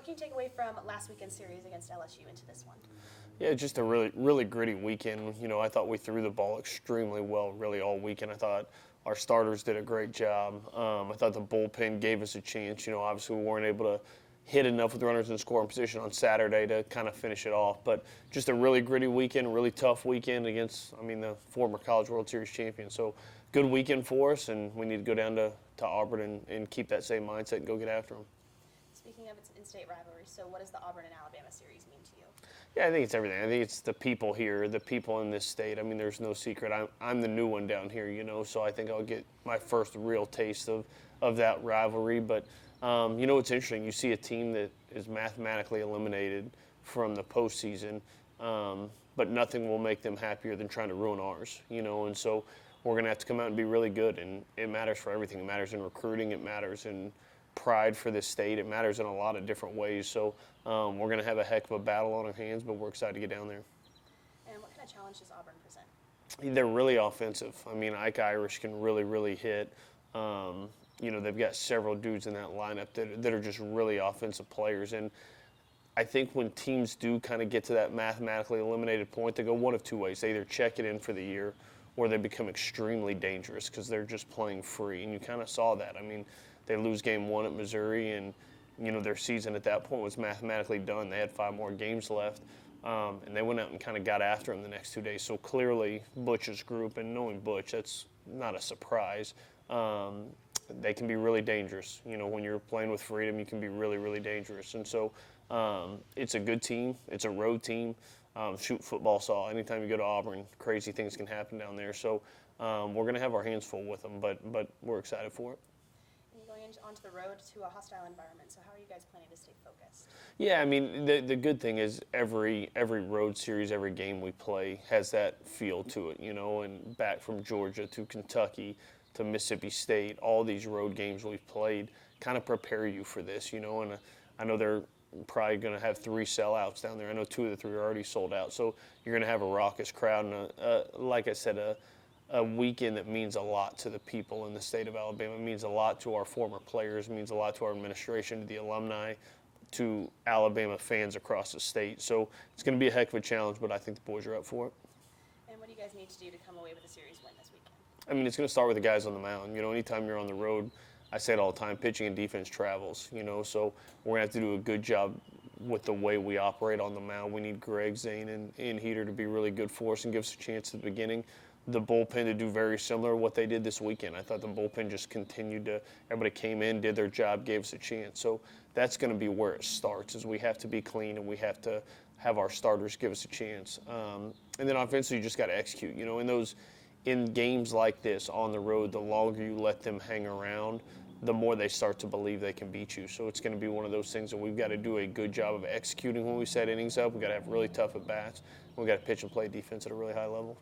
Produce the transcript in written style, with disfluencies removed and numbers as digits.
can you take away from last weekend's series against LSU into this one? Yeah, just a really, really gritty weekend. I thought we threw the ball extremely well really all weekend. I thought our starters did a great job. I thought the bullpen gave us a chance. Obviously we weren't able to hit enough with runners in scoring position on Saturday to kind of finish it off. But just a really gritty weekend, really tough weekend against, the former College World Series champion. So good weekend for us, and we need to go down to Auburn and keep that same mindset and go get after them. Speaking of its in-state rivalry, so what does the Auburn and Alabama series mean to you? Yeah, I think it's everything. I think it's the people here, the people in this state. There's no secret. I'm the new one down here, so I think I'll get my first real taste of that rivalry. But, it's interesting. You see a team that is mathematically eliminated from the postseason, but nothing will make them happier than trying to ruin ours, and so we're going to have to come out and be really good, and it matters for everything. It matters in recruiting. It matters in pride for this state. It matters in a lot of different ways. So we're going to have a heck of a battle on our hands, but we're excited to get down there. And what kind of challenge does Auburn present? They're really offensive. Ike Irish can really, really hit. They've got several dudes in that lineup that are just really offensive players. And I think when teams do kind of get to that mathematically eliminated point, they go one of two ways. They either check it in for the year or they become extremely dangerous because they're just playing free. And you kind of saw that. They lose game one at Missouri, and their season at that point was mathematically done. They had 5 more games left, and they went out and kind of got after them the next 2 days. So clearly, Butch's group, and knowing Butch, that's not a surprise. They can be really dangerous. When you're playing with freedom, you can be really, really dangerous. And so it's a good team. It's a road team. Shoot football saw. Anytime you go to Auburn, crazy things can happen down there. So we're going to have our hands full with them, but we're excited for it. Onto the road to a hostile environment. So how are you guys planning to stay focused? Yeah, the good thing is every road series, every game we play has that feel to it, and back from Georgia to Kentucky to Mississippi State, all these road games we've played kind of prepare you for this, and I know they're probably going to have 3 sellouts down there. I know 2 of the 3 are already sold out. So you're going to have a raucous crowd and, like I said, a weekend that means a lot to the people in the state of Alabama. It means a lot to our former players. It means a lot to our administration, to the alumni, to Alabama fans across the state. So it's going to be a heck of a challenge, but I think the boys are up for it. And what do you guys need to do to come away with a series win this weekend? It's going to start with the guys on the mound. Anytime you're on the road, I say it all the time, pitching and defense travels, so we're going to have to do a good job with the way we operate on the mound. We need Greg, Zane, and Heater to be really good for us and give us a chance at the beginning. The bullpen to do very similar to what they did this weekend. I thought the bullpen just continued to, everybody came in, did their job, gave us a chance. So that's going to be where it starts, is we have to be clean and we have to have our starters give us a chance. And then offensively, you just got to execute. In games like this on the road, the longer you let them hang around, the more they start to believe they can beat you. So it's going to be one of those things that we've got to do a good job of executing when we set innings up. We've got to have really tough at-bats. We've got to pitch and play defense at a really high level.